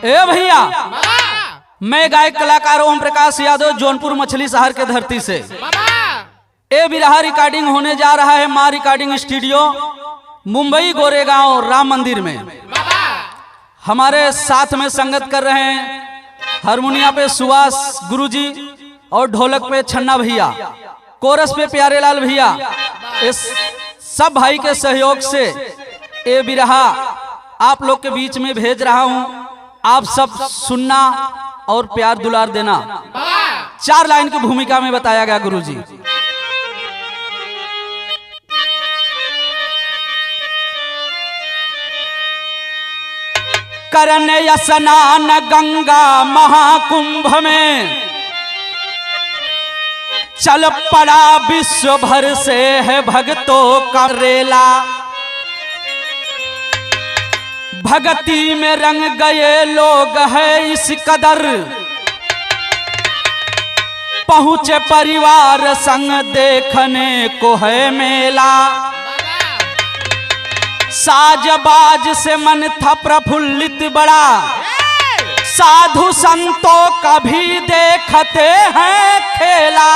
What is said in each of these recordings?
ए भैया, मैं गायक कलाकार ओम प्रकाश यादव जौनपुर मछली शहर के धरती से ए बिरहा रिकॉर्डिंग होने जा रहा है मां रिकॉर्डिंग स्टूडियो मुंबई गोरेगांव राम मंदिर में। हमारे साथ में संगत कर रहे हैं हारमोनिया पे सुभाष गुरुजी और ढोलक पे छन्ना भैया, कोरस पे प्यारे लाल भैया। इस सब भाई के सहयोग से ए बिरहा आप लोग के बीच में भेज रहा हूं। आप सब सुनना और प्यार दुलार देना। 4 लाइन की भूमिका में बताया गया गुरुजी। करने स्नान गंगा महाकुंभ में चल पड़ा विश्व भर से है भक्तों का रेला। भक्ति में रंग गए लोग है इस कदर, पहुंचे परिवार संग देखने को है मेला। साजबाज से मन था प्रफुल्लित बड़ा, साधु संतों का भी देखते हैं खेला।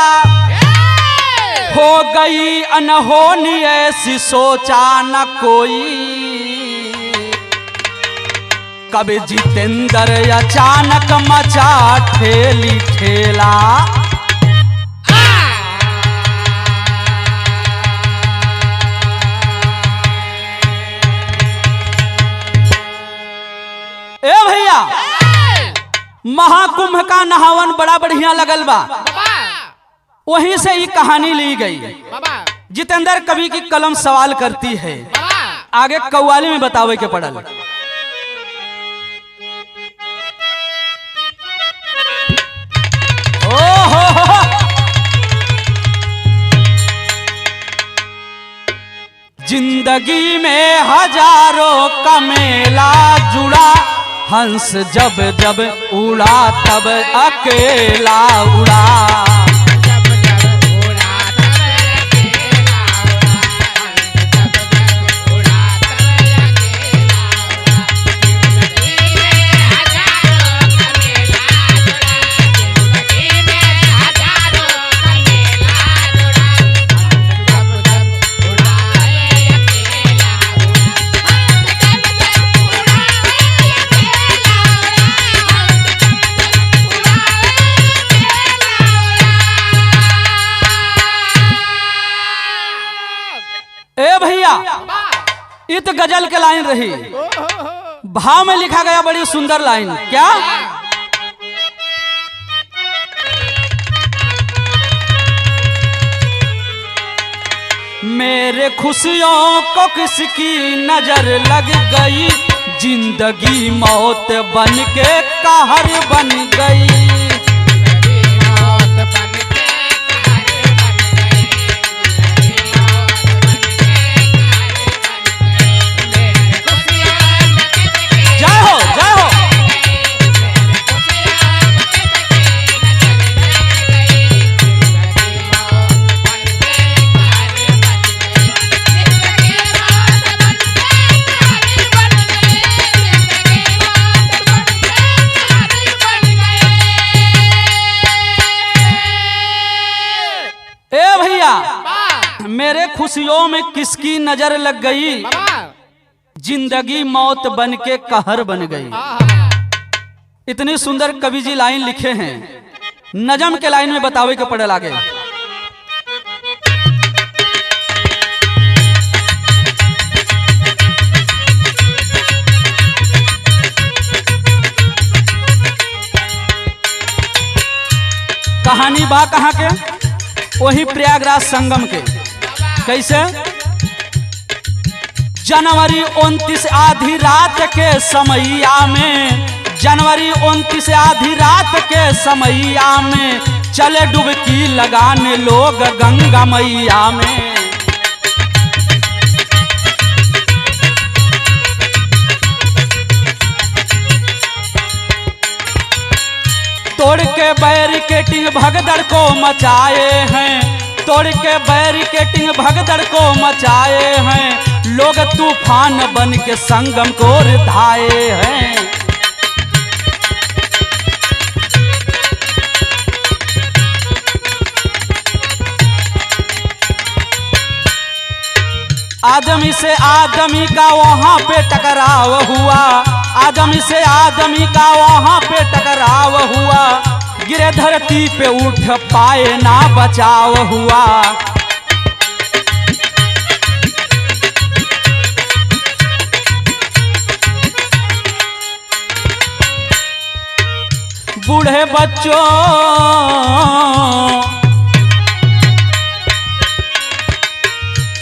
हो गई अनहोनी ऐसी सोचा न कोई, कभी जितेंद्र अचानक मचा ठेली ठेला। ए भैया, महाकुंभ का नहावन बड़ा बढ़िया लगल बा, वहीं से ही कहानी ली गई। जितेंद्र कवि की कलम सवाल करती है, आगे कव्वाली में बतावे के पड़ल। जिंदगी में हजारों का मेला जुड़ा, हंस जब जब उड़ा तब अकेला उड़ा। ए भैया, ये तो गजल के लाइन रही, भाव में लिखा गया बड़ी सुंदर लाइन। क्या? मेरे खुशियों को किसकी नजर लग गई, जिंदगी मौत बन के कहर बन गई। मेरे खुशियों में किसकी नजर लग गई, जिंदगी मौत बन के कहर बन गई। इतनी सुंदर कवि जी लाइन लिखे हैं, नजम के लाइन में बतावे के पड़े लागे। कहानी बा कहाँ के? वही प्रयागराज संगम के। कैसे? जनवरी 29 आधी रात के समैया में, जनवरी 29 आधी रात के समैया में चले डुबकी लगाने लोग गंगा मैया में। तोड़ के बैरिकेटिंग भगदड़ को मचाए हैं, तोड़ के बैरिकेटिंग भगदड़ को मचाए हैं, लोग तूफान बन के संगम को रिधाए हैं। आदमी से आदमी का वहां पे टकराव हुआ, आदमी से आदमी का वहां पे टकराव हुआ, गिरे धरती पे उठ पाए ना बचाव हुआ। बूढ़े बच्चों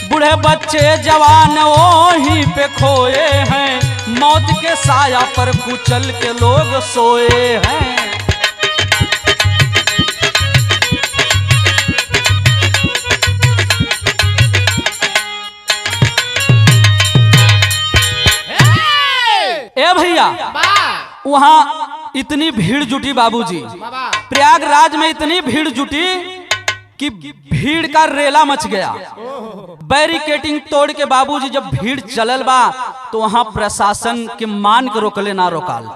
बूढ़े बच्चे जवान वहीं पे खोए हैं, मौत के साया पर कुचल के लोग सोए हैं। ए भैया वहां इतनी भीड़ जुटी बाबूजी, प्रयागराज में इतनी भीड़ जुटी कि भीड़ का रेला मच गया। बैरिकेटिंग तोड़ के बाबूजी जब भीड़ चलल बा तो वहां प्रशासन के मान के रोकले ना रोकाल।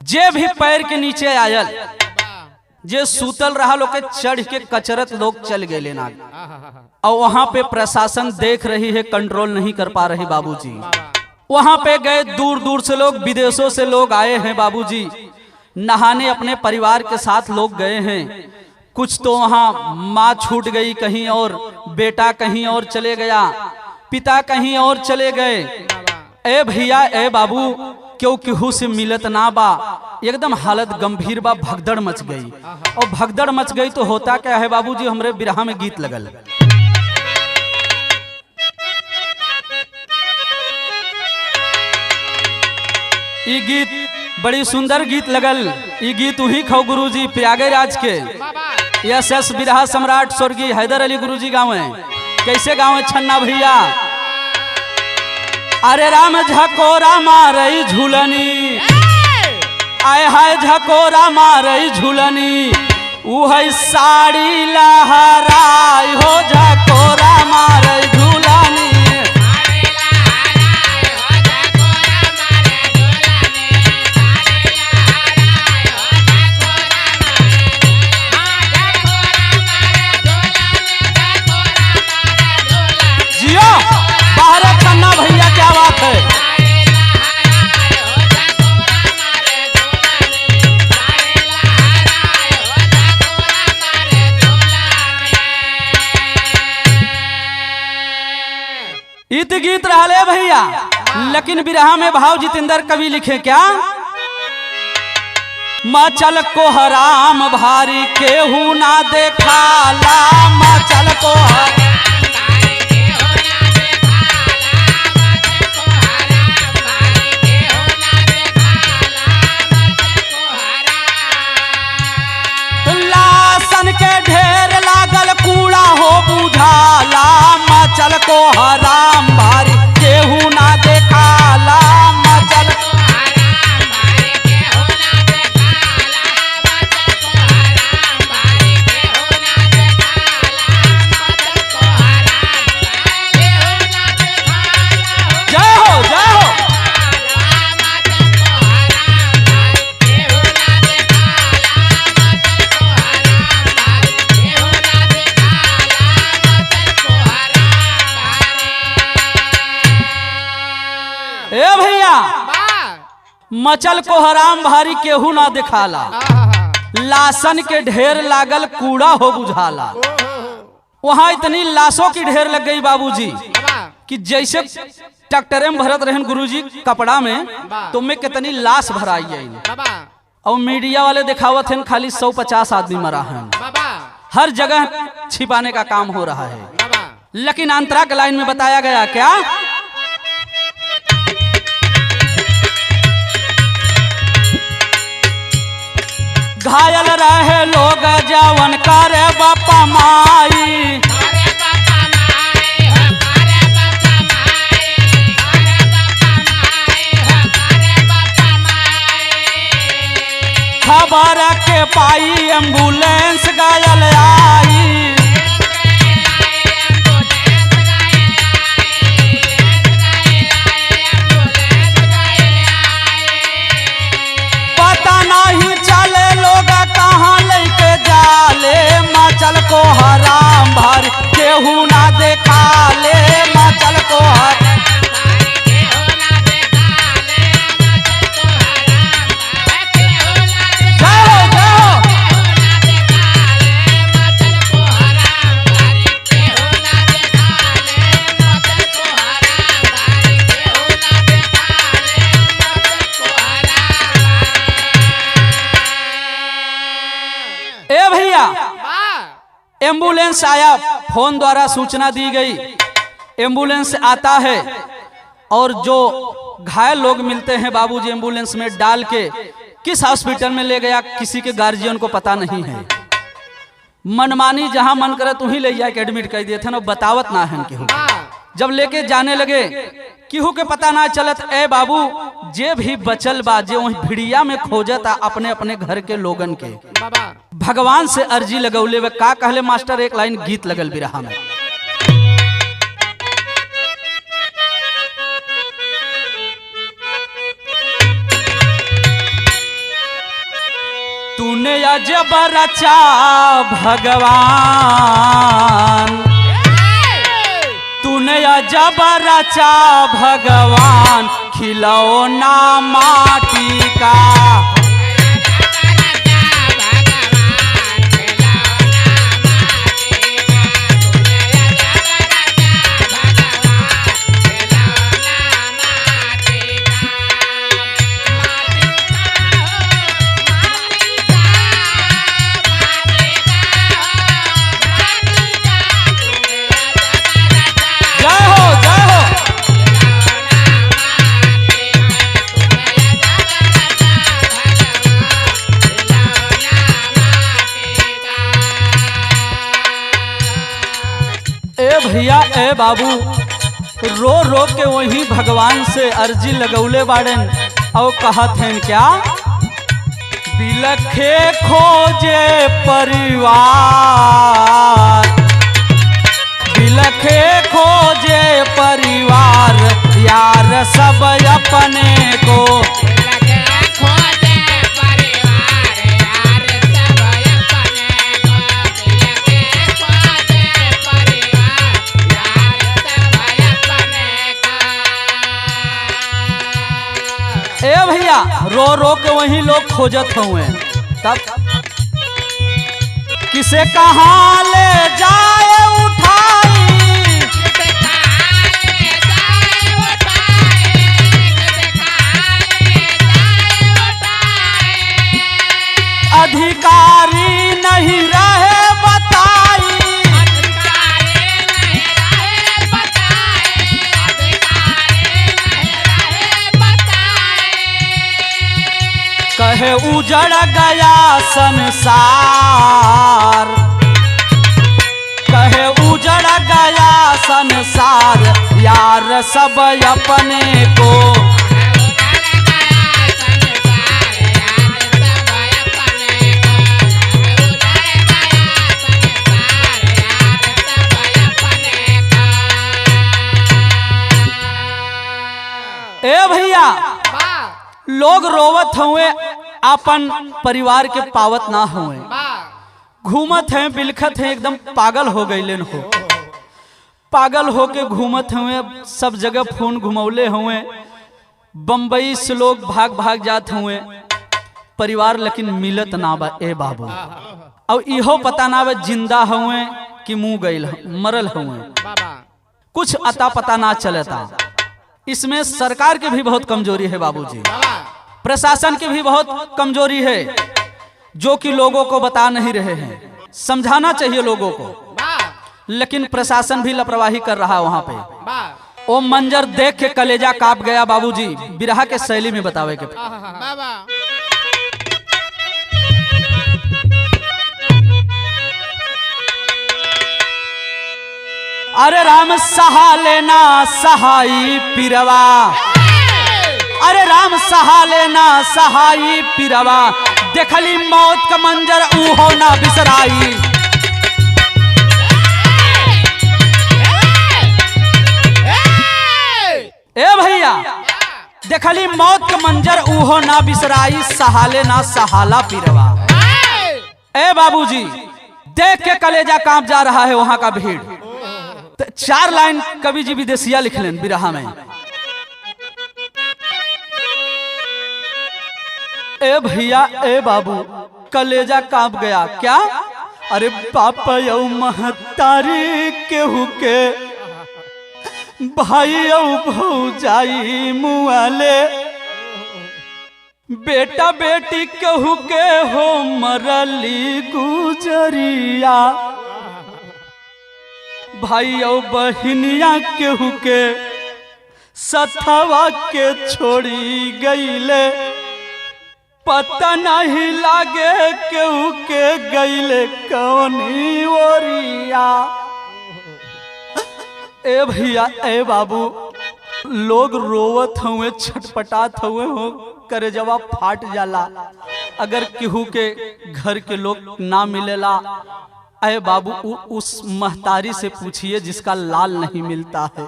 जे भी पैर के नीचे आयल, जे सूतल रहा लोग के चढ़ के कचरत लोग चल गए लेना। और वहां पे प्रशासन देख रही है, कंट्रोल नहीं कर पा रही बाबूजी। वहां पे गए दूर दूर से लोग, विदेशों से लोग आए हैं बाबूजी नहाने, अपने परिवार के साथ लोग गए हैं। कुछ तो वहां माँ छूट गई कहीं और, बेटा कहीं और चले गया, पिता कहीं और चले गए। ए भैया ए बाबू क्यों केहू से मिलत ना बा, एकदम हालत गंभीर बा, भगदड़ मच गई। और भगदड़ मच गई तो होता क्या है बाबूजी, हमरे बिरहा में गीत लगल। ये गीत बड़ी सुंदर गीत लगल। ये गीत वही खो गुरुजी प्रयागराज के एस बिरहा सम्राट स्वर्गीय हैदर अली गुरुजी गावे। कैसे गावे छन्ना भैया, अरे राम झकोरा मारई झूलनी, आय हाय झकोरा मारई झूलनी, ऊ है साड़ी लहराई हो, झकोरा मारई झूलनी। भैया क्या बात है। इत गीत रहले भैया, लेकिन बिरहा में भाव जितेंद्र कवि लिखे क्या, मचल को हराम भारी केहू ना देखाला, मचल को के ढेर लागल कूड़ा हो बुझाला, मचल को हराम भारी केहू ना देखाला, मचल को हराम भारी केहू ना देखाला, मचल को हराम भारी केहू ना देखाला, मचल को हराम भारी केहू ना देखाला। जय हो जय हो। ए भैया मचल को हराम भारी केहू ना दिखाला, लाशन के ढेर लागल कूड़ा हो बुझाला। वहां इतनी लाशों की ढेर लग गई बाबूजी कि जैसे ट्रैक्टर में भरत रहन गुरुजी कपड़ा में, तो में कितनी लाश भराई है। और मीडिया वाले दिखावत हैं खाली 150 आदमी मरा है, हर जगह छिपाने का काम हो रहा है। लेकिन अंतरा के लाइन में बताया गया क्या, घायल रहे लोग जवन करे बापा माई, खबर के पाई एम्बुलेंस घायल आई, पता नहीं चले लोग कहाँ लेके जाले, मचल को हराम भारी केहू ना देखा ले, मचल को हराम एम्बुलेंस आया, फोन द्वारा सूचना दी गई, एम्बुलेंस आता है और जो घायल लोग मिलते हैं बाबूजी एम्बुलेंस में डाल के किस हॉस्पिटल में ले गया किसी के गार्जियन को पता नहीं है। मनमानी जहां मन करे तू ही ले जाके एडमिट कर दिए थे ना, बतावत ना है केहू। जब लेके जाने लगे केहू के पता ना चलत। ए बाबू जे भी बचल बा जे वही भिड़िया में खोजता अपने अपने घर के लोगन के भगवान से अर्जी लगौले वे का कहले मास्टर, एक लाइन गीत लगल बिरहा में। तूने अजब रचा भगवान, तूने अजब रचा भगवान, खिलौना माटी का। भैया ए बाबू रो रो के वही भगवान से अर्जी लगौले बाड़न और कहत हैं क्या, बिलखे खोजे परिवार, बिलखे खोजे परिवार, यार सब अपने को। ए भैया रो रो के वही लोग खोजत हुए, तब किसे कहाँ ले जाए उठाई, अधिकारी नहीं रहे बताई, कहे उजड़ गया संसार, कहे उजड़ गया संसार, यार सब अपने को। ए भैया लोग रोवत हुए अपन परिवार के पावत ना हुए, घूमत हैं बिलखत हैं, एकदम पागल हो गए हो, पागल होके घूमत हुए, सब जगह फोन घुमौले हुए, बम्बई से लोग भाग भाग जात हुए, परिवार लेकिन मिलत ना बा ए बाबू। और इहो पता ना बा जिंदा हुए कि मुँह गईल मरल हुए, कुछ अता पता ना चलता। इसमें सरकार की भी बहुत कमजोरी है बाबूजी, प्रशासन की भी बहुत कमजोरी है, जो कि लोगों को बता नहीं रहे हैं। समझाना चाहिए लोगों को, लेकिन प्रशासन भी लापरवाही कर रहा है वहां पे। वो मंजर देख के कलेजा कांप गया बाबूजी, बिरहा के शैली में बतावे के। अरे राम सहा लेना सहाई पिरवा, अरे राम सहा लेना सहाई पिरवा, देखली मौत का मंजर ऊहो ना बिसराई। ए भैया देखली मौत का मंजर ऊहो ना बिसराई, सहाले ना सहाला पिरवा। ए बाबूजी देख के कलेजा कांप जा रहा है वहां का भीड़। तो 4 लाइन कवि जी विदेशिया लिख लें बिरहा में। ए भैया ए बाबू कलेजा कांप गया क्या, अरे पापा यौ महतारी केहू के भाई यौ भौजाई मुआले, बेटा बेटी केहू के हो मरली गुजरिया, भाई और बहिनिया केहू के सथवा के छोड़ी गईले, पता नहीं लागे केहू के गईले कौनी ओरिया। ए भैया ए बाबू, लोग रोवत हुए, छटपटात हुए हो, करे जवाब फाट जाला अगर केहू के घर के लोग ना मिलेला। अरे बाबू, उस महतारी से पूछिए जिसका लाल नहीं मिलता है।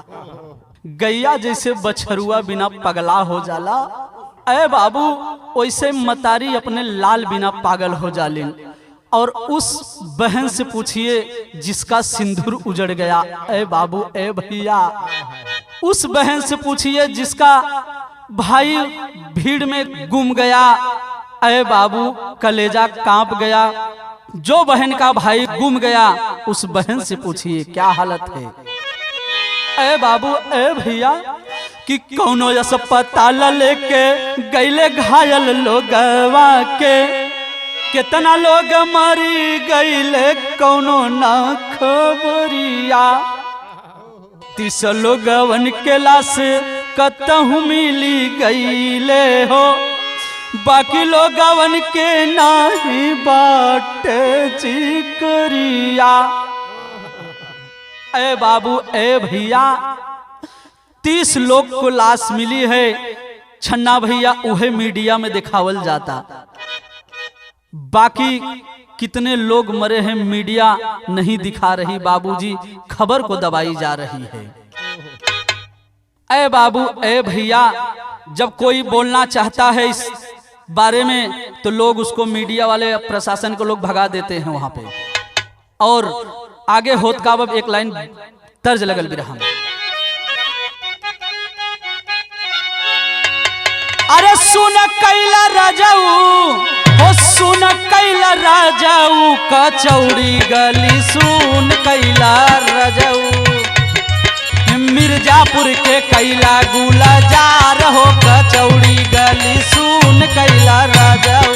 गैया जैसे बछरुआ बिना पगला हो जाला, अरे बाबू वैसे महतारी अपने लाल बिना पागल हो जालिन। और उस बहन से पूछिए जिसका सिंदूर उजड़ गया। ए बाबू ए भैया, उस बहन से पूछिए जिसका भाई भीड़ में गुम गया। ए बाबू कलेजा कांप गया। जो बहन का भाई गुम गया उस बहन से पूछिए क्या हालत है। ए बाबू ए भैया, कि कौनो अस्पताल लेके गईले घायल लोगवा के, कितना लोग मरी गईले कौनो ना खबरिया। 30 लोगवन के लाश कतहु मिली गईले हो, बाकी लोगवन के नाही बाटे जिक्रिया। ए बाबू ए भैया, 30 लोग को लाश मिली है। छन्ना भैया उहे मीडिया में दिखावल जाता, बाकी कितने लोग मरे हैं मीडिया नहीं दिखा रही। बाबूजी खबर को दबाई जा रही है। ए बाबू ए भैया, जब कोई बोलना चाहता है इस बारे में तो लोग उसको, मीडिया वाले प्रशासन को लोग भगा देते हैं वहां पे। और आगे होत का अब एक लाइन तर्ज लगल बिरहा में। अरे सुन कैला राजाऊ हो, सुन कैला राजाऊ, कचौड़ी गली सुन कैला राजाऊ। मिर्जापुर के कैला गुलजार हो, कचौड़ी गली सुन कैला राजाऊ।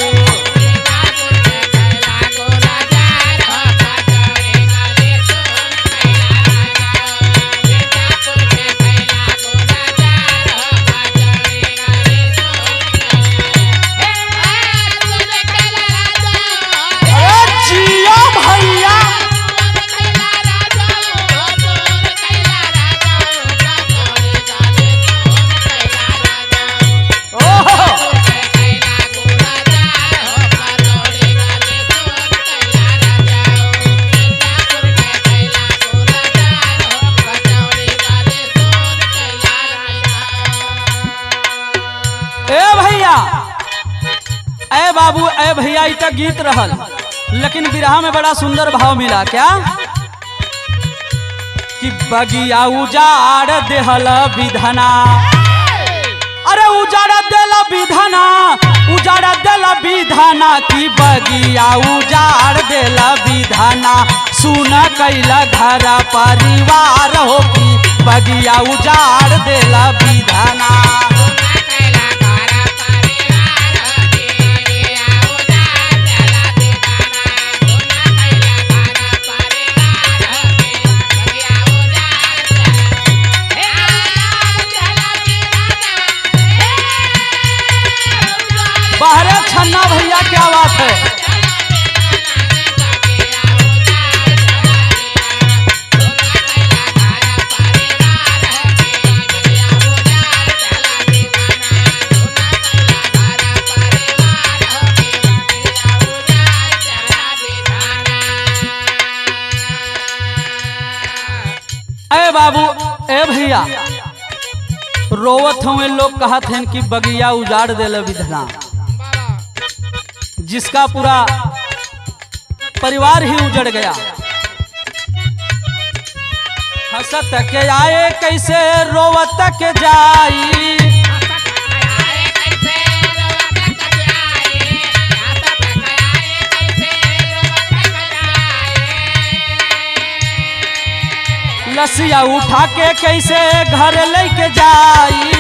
ए बाबू ए भैया, इ तक गीत रहल, लेकिन बिरहा में बड़ा सुंदर भाव मिला। क्या कि बगिया उजाड़ देहल विधना। अरे उजाड़ देला विधना, उजाड़ देला विधना, की बगिया उजाड़ देला विधना। सुन कैला घर परिवार हो, की बगिया उजाड़ देला विधना। बाहरे छन्ना भैया, क्या बात है। ए बाबू ए भैया, रोवत हुए लोग कहत हैं कि बगिया उजाड़ देला विधना, जिसका पूरा परिवार ही उजड़ गया। हंसत के आए कैसे रोवत के जाई, लसिया उठा के कैसे घर लेके जाई।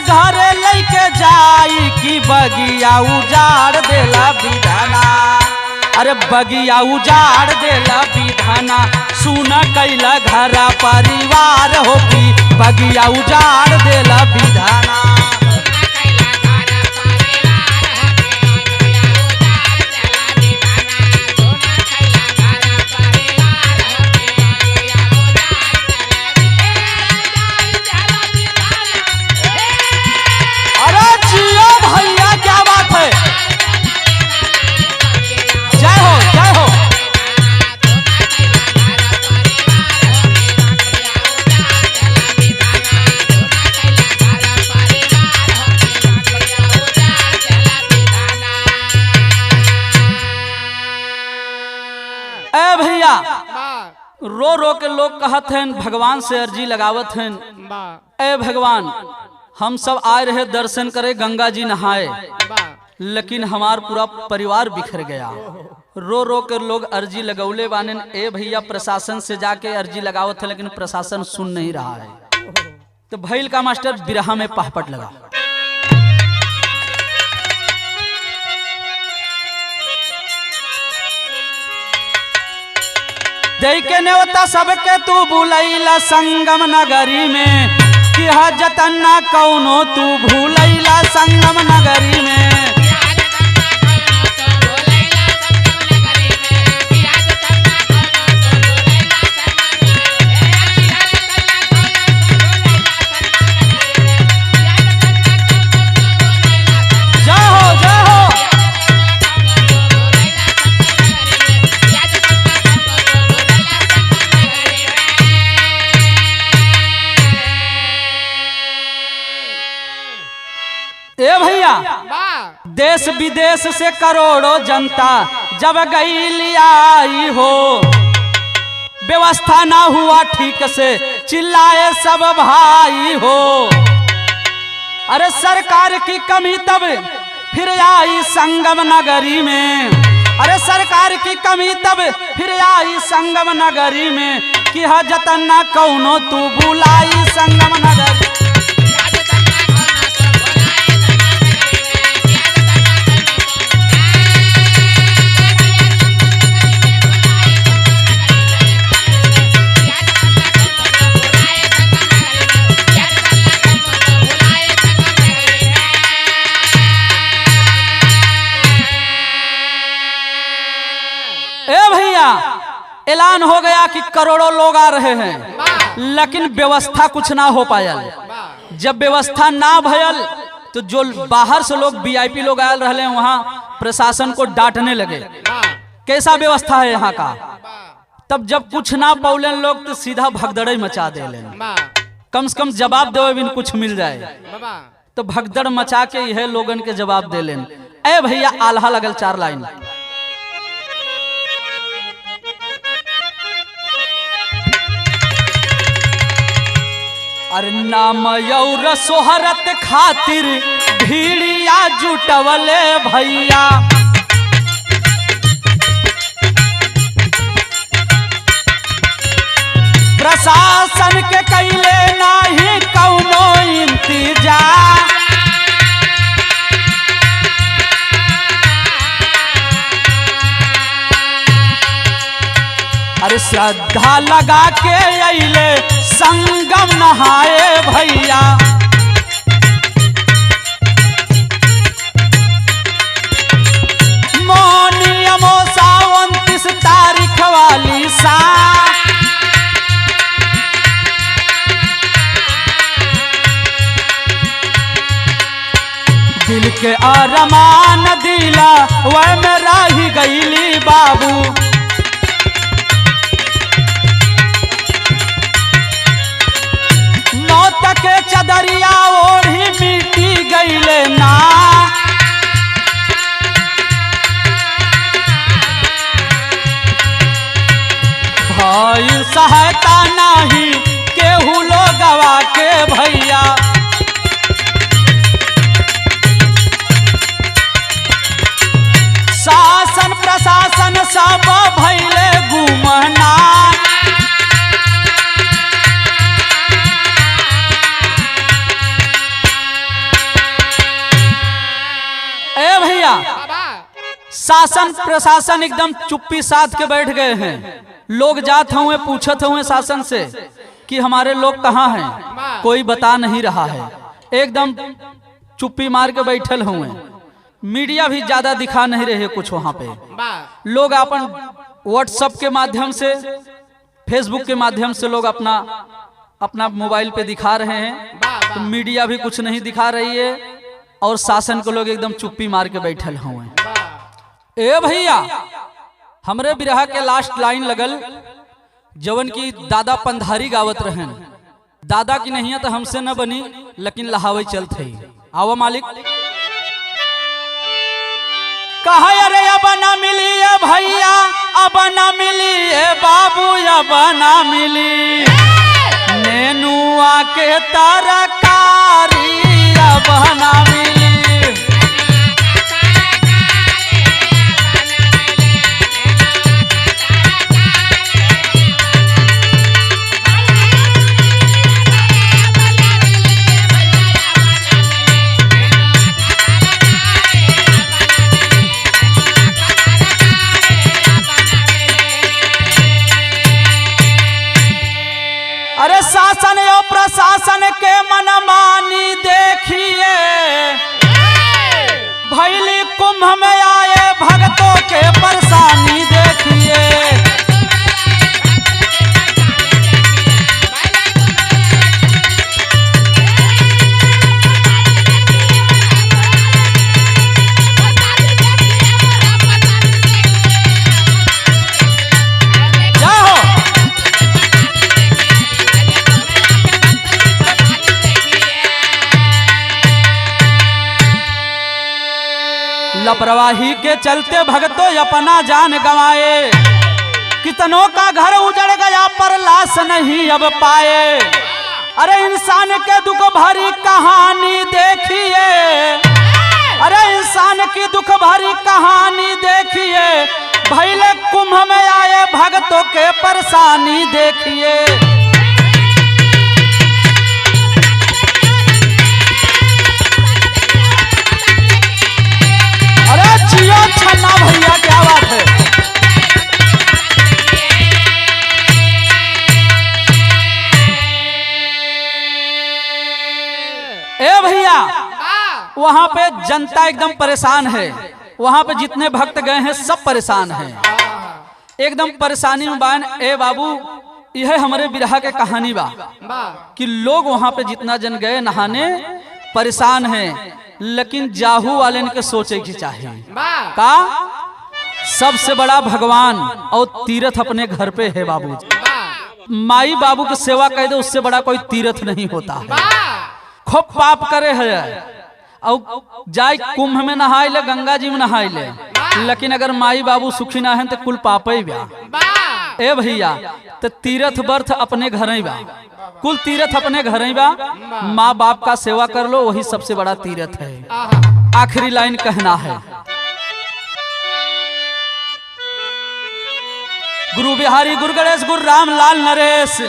घरे लेके जाई कि बगिया उजाड़ देला विधाना। अरे बगिया उजाड़ देला विधाना, सुन कैला घर परिवार हो कि बगिया उजाड़ देला विधाना। रो रो के लोग कहत हैं, भगवान से अर्जी लगावत हैं, ए भगवान हम सब आए रहे दर्शन करे, गंगा जी नहाए, लेकिन हमार पूरा परिवार बिखर गया। रो रो के लोग अर्जी लगौले बाने। ए भैया प्रशासन से जाके अर्जी लगावत है, लेकिन प्रशासन सुन नहीं रहा है। तो भैल का मास्टर बिरहा में पहपट लगा। देखे नेवता सबके तू भूलैला संगम नगरी में, कि हजतन ना कौनो तू भूलैला संगम नगरी में। ए भैया देश विदेश से करोड़ों जनता जब गई आई हो, व्यवस्था ना हुआ ठीक से चिल्लाए सब भाई हो। अरे सरकार की कमी तब फिर आई संगम नगरी में। अरे सरकार की कमी तब फिर आई संगम नगरी में, कि हजतन ना कौनो तू बुलाई संगम नगरी। ऐलान हो गया कि करोड़ों लोग आ रहे हैं, लेकिन व्यवस्था कुछ ना हो पायल। जब व्यवस्था ना भयल तो जो बाहर से लोग वीआईपी लोग आयल रहे वहां प्रशासन को डांटने लगे, कैसा व्यवस्था है यहाँ का। तब जब कुछ ना पौले लोग तो सीधा भगदड़ मचा दे लेन, कम से कम जवाब देवे बिन कुछ मिल जाए। तो भगदड़ मचा के यह लोगन के जवाब दे लेन। ए भैया आल्हा लगल 4 लाइन। अरे नाम और सोहरत खातिर भीड़िया जुटवले भैया, प्रशासन के कैले नाही कौनो इंतजार। अरे श्रद्धा लगा के अइले संगम नहाए भैया, मोनी अमोसा 29 तारीख वाली सा। दिल के अरमान दिला वह में रही गईली बाबू, के चदरिया ओढ़ी मिट्टी गईले ना। भाई सहायता नहीं केहू लोगवा के भैया, शासन प्रशासन सब भैले गुमना। शासन प्रशासन एकदम चुप्पी साध के बैठ गए हैं। लोग जात हुए पूछत हुए शासन से कि हमारे लोग कहाँ हैं, कोई बता नहीं रहा है, एकदम चुप्पी मार के बैठल हुए। मीडिया भी ज्यादा दिखा नहीं रहे कुछ वहां पे। लोग अपन व्हाट्सएप के माध्यम से, फेसबुक के माध्यम से लोग अपना अपना मोबाइल पे दिखा रहे हैं, तो मीडिया भी कुछ नहीं दिखा रही है और शासन को लोग एकदम चुप्पी मार के बैठल हुए। ए भैया, हमरे बिरहा के लास्ट लाइन लगल जवन की दादा पंधारी गावत रहन। दादा की नहीं है तो हमसे न बनी, लेकिन लहावे चलते ही। आओ मालिक कहा, अरे अब ना मिली है भैया, अब ना मिली है बाबू, अब ना मिली नेनुआ के तरकारी, अब ना मिली। अरे शासन और प्रशासन के मनमानी देखिए, भैली कुंभ में आए भक्तों के परेशानी देखिए। लापरवाही के चलते भगतों अपना जान गंवाए, कितनों का घर उजड़ गया पर लाश नहीं अब पाए। अरे इंसान के दुख भरी कहानी देखिए, अरे इंसान की दुख भरी कहानी देखिए, भैले कुंभ में आए भगतों के परेशानी देखिए। अरे जियो छन्ना भैया, क्या बात है। ए भैया, वहां पे जनता एकदम परेशान है, वहां पे जितने भक्त गए हैं सब परेशान हैं, एकदम परेशानी में बान। ए बाबू, यह हमारे बिरहा के कहानी बा कि लोग वहां पे जितना जन गए नहाने परेशान हैं, लेकिन जाहू वाले के सोचे की चाहिए का सबसे बड़ा भगवान और तीर्थ अपने घर पे है बाबू। माई बाबू की सेवा कर दे, उससे बड़ा कोई तीर्थ नहीं होता है। खूब पाप करे है और जाए कुंभ में नहाए ले, गंगा जी में नहाए ले, लेकिन अगर माई बाबू सुखी ना है तो कुल पाप ही बा। ए भैया, तो तीर्थ बर्थ अपने घर ही बा, कुल तीर्थ अपने घर ही बा। माँ बाप का सेवा कर लो, वही सबसे बड़ा तीर्थ है। आखिरी लाइन कहना है, गुरु बिहारी, गुरु गणेश, गुरु राम लाल नरेश,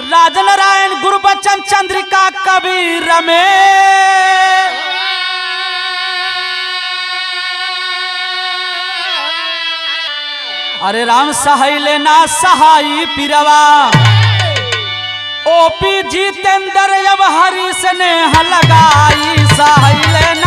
राजनारायण, गुरु बच्चन, चंद्रिका, कबीर रमेश। अरे राम सहाय लेना सहाई पिरवा, ओपी जितेंद्र अब हरी स्नेह लगाई, सहाय लेना।